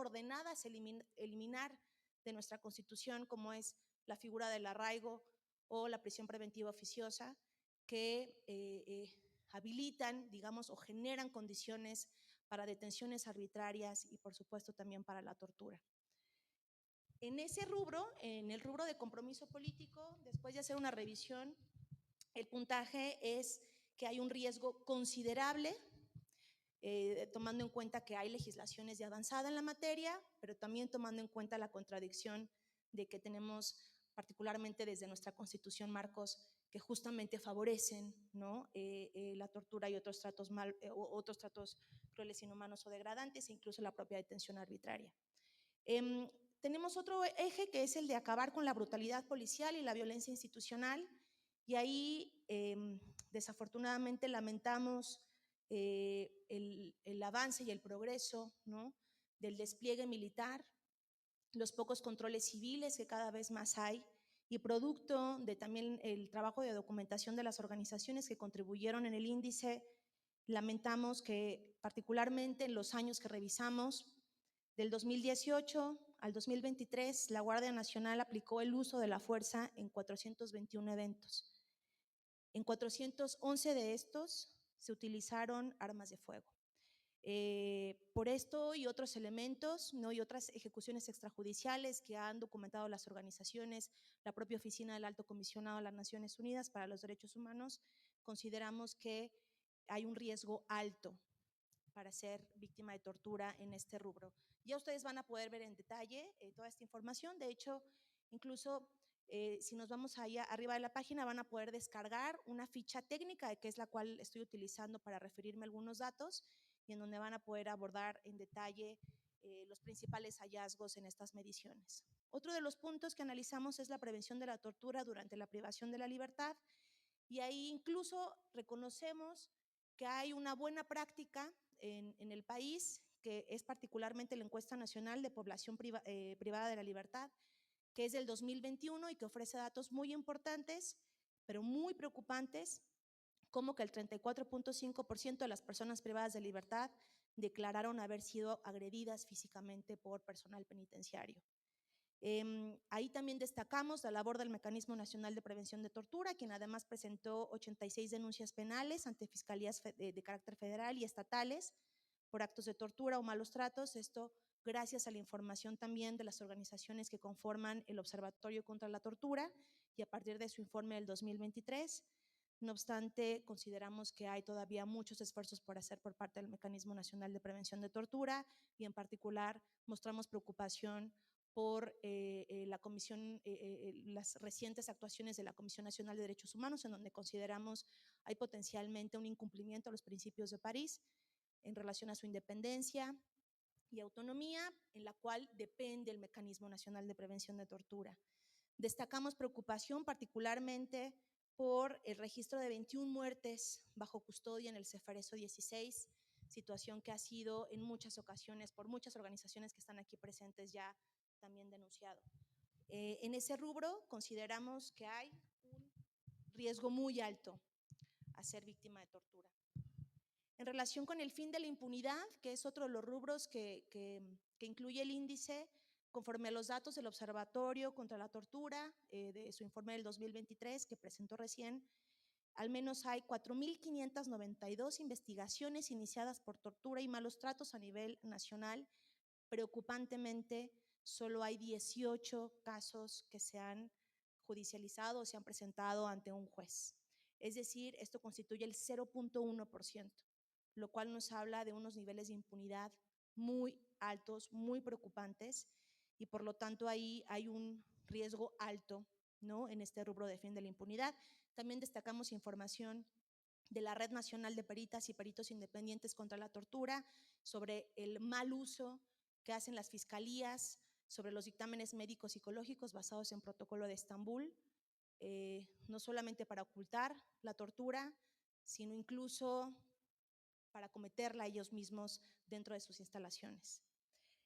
ordenadas eliminar de nuestra Constitución, como es la figura del arraigo o la prisión preventiva oficiosa, que habilitan, digamos, o generan condiciones para detenciones arbitrarias y, por supuesto, también para la tortura. En ese rubro, en el rubro de compromiso político, después de hacer una revisión, el puntaje es que hay un riesgo considerable, tomando en cuenta que hay legislaciones de avanzada en la materia, pero también tomando en cuenta la contradicción de que tenemos, particularmente desde nuestra Constitución, marcos que justamente favorecen, ¿no? La tortura y otros tratos crueles, inhumanos o degradantes, e incluso la propia detención arbitraria. Tenemos otro eje que es el de acabar con la brutalidad policial y la violencia institucional, y ahí desafortunadamente lamentamos el avance y el progreso, ¿no?, del despliegue militar, los pocos controles civiles que cada vez más hay, y producto de también el trabajo de documentación de las organizaciones que contribuyeron en el índice, lamentamos que particularmente en los años que revisamos, del 2018 al 2023, la Guardia Nacional aplicó el uso de la fuerza en 421 eventos. En 411 de estos se utilizaron armas de fuego. Por esto y otros elementos, ¿no?, y otras ejecuciones extrajudiciales que han documentado las organizaciones, la propia Oficina del Alto Comisionado de las Naciones Unidas para los Derechos Humanos, consideramos que hay un riesgo alto para ser víctima de tortura en este rubro. Ya ustedes van a poder ver en detalle toda esta información. De hecho, incluso si nos vamos allá arriba de la página, van a poder descargar una ficha técnica, que es la cual estoy utilizando para referirme a algunos datos, y en donde van a poder abordar en detalle los principales hallazgos en estas mediciones. Otro de los puntos que analizamos es la prevención de la tortura durante la privación de la libertad, y ahí incluso reconocemos que hay una buena práctica en el país, que es particularmente la encuesta nacional de población privada de la libertad, que es del 2021 y que ofrece datos muy importantes, pero muy preocupantes, como que el 34.5% de las personas privadas de libertad declararon haber sido agredidas físicamente por personal penitenciario. Ahí también destacamos la labor del Mecanismo Nacional de Prevención de Tortura, quien además presentó 86 denuncias penales ante fiscalías de carácter federal y estatales por actos de tortura o malos tratos. Esto gracias a la información también de las organizaciones que conforman el Observatorio contra la Tortura, y a partir de su informe del 2023. No obstante, consideramos que hay todavía muchos esfuerzos por hacer por parte del Mecanismo Nacional de Prevención de Tortura, y en particular mostramos preocupación por las recientes actuaciones de la Comisión Nacional de Derechos Humanos, en donde consideramos hay potencialmente un incumplimiento a los principios de París en relación a su independencia y autonomía, en la cual depende el Mecanismo Nacional de Prevención de Tortura. Destacamos preocupación particularmente por el registro de 21 muertes bajo custodia en el Cefareso 16, situación que ha sido en muchas ocasiones por muchas organizaciones que están aquí presentes ya también denunciado. En ese rubro consideramos que hay un riesgo muy alto a ser víctima de tortura. En relación con el fin de la impunidad, que es otro de los rubros que incluye el índice, conforme a los datos del Observatorio contra la Tortura, de su informe del 2023 que presentó recién, al menos hay 4.592 investigaciones iniciadas por tortura y malos tratos a nivel nacional. Preocupantemente, solo hay 18 casos que se han judicializado o se han presentado ante un juez. Es decir, esto constituye el 0.1%, lo cual nos habla de unos niveles de impunidad muy altos, muy preocupantes, y por lo tanto ahí hay un riesgo alto, ¿no?, en este rubro de fin de la impunidad. También destacamos información de la Red Nacional de Peritas y Peritos Independientes contra la Tortura sobre el mal uso que hacen las fiscalías sobre los dictámenes médicos psicológicos basados en protocolo de Estambul, no solamente para ocultar la tortura, sino incluso para cometerla ellos mismos dentro de sus instalaciones.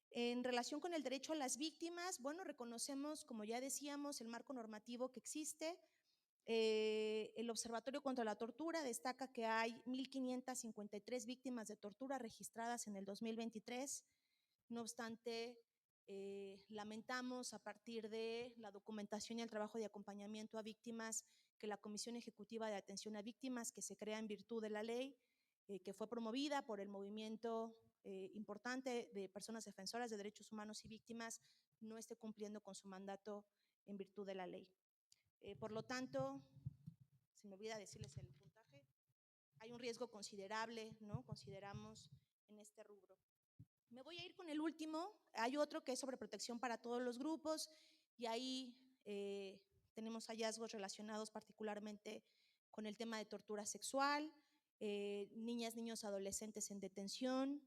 En relación con el derecho a las víctimas, bueno, reconocemos, como ya decíamos, el marco normativo que existe. El Observatorio contra la Tortura destaca que hay 1.553 víctimas de tortura registradas en el 2023, No obstante, lamentamos a partir de la documentación y el trabajo de acompañamiento a víctimas que la Comisión Ejecutiva de Atención a Víctimas, que se crea en virtud de la ley, que fue promovida por el movimiento importante de personas defensoras de derechos humanos y víctimas, no esté cumpliendo con su mandato en virtud de la ley. Por lo tanto, se me olvida decirles el puntaje, hay un riesgo considerable, ¿no? Consideramos en este rubro. Me voy a ir con el último. Hay otro que es sobre protección para todos los grupos y ahí tenemos hallazgos relacionados particularmente con el tema de tortura sexual, niñas, niños, adolescentes en detención.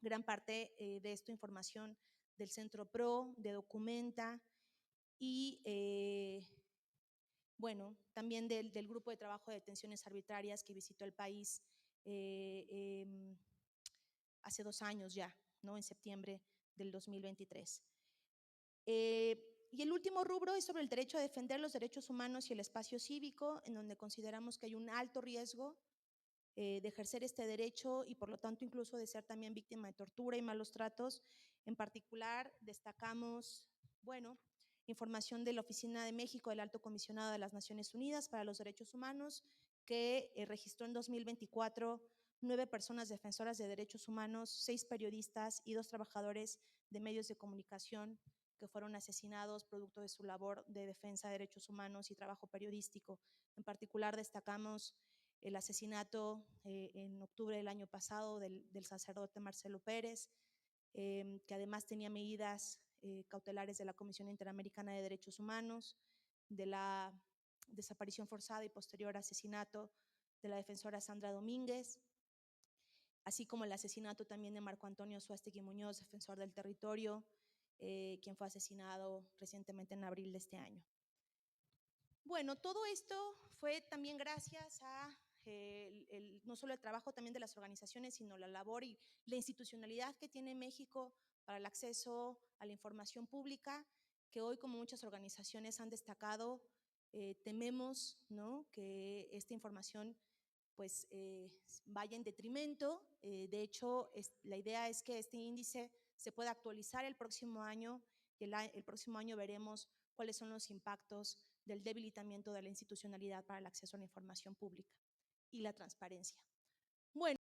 Gran parte de esta información del Centro PRO, de Documenta y bueno, también del grupo de trabajo de detenciones arbitrarias que visitó el país hace 2 años ya, ¿no? En septiembre del 2023. Y el último rubro es sobre el derecho a defender los derechos humanos y el espacio cívico, en donde consideramos que hay un alto riesgo de ejercer este derecho y por lo tanto incluso de ser también víctima de tortura y malos tratos. En particular, destacamos, bueno, información de la Oficina de México del Alto Comisionado de las Naciones Unidas para los Derechos Humanos, que registró en 2024 9 personas defensoras de derechos humanos, 6 periodistas y 2 trabajadores de medios de comunicación que fueron asesinados producto de su labor de defensa de derechos humanos y trabajo periodístico. En particular, destacamos el asesinato en octubre del año pasado del sacerdote Marcelo Pérez, que además tenía medidas cautelares de la Comisión Interamericana de Derechos Humanos, de la desaparición forzada y posterior asesinato de la defensora Sandra Domínguez, así como el asesinato también de Marco Antonio Suástegui Muñoz, defensor del territorio, quien fue asesinado recientemente en abril de este año. Bueno, todo esto fue también gracias a no solo el trabajo también de las organizaciones, sino la labor y la institucionalidad que tiene México para el acceso a la información pública, que hoy, como muchas organizaciones han destacado, tememos, ¿no?, que esta información pues vaya en detrimento. De hecho, la idea es que este índice se pueda actualizar el próximo año y el próximo año veremos cuáles son los impactos del debilitamiento de la institucionalidad para el acceso a la información pública y la transparencia. Bueno.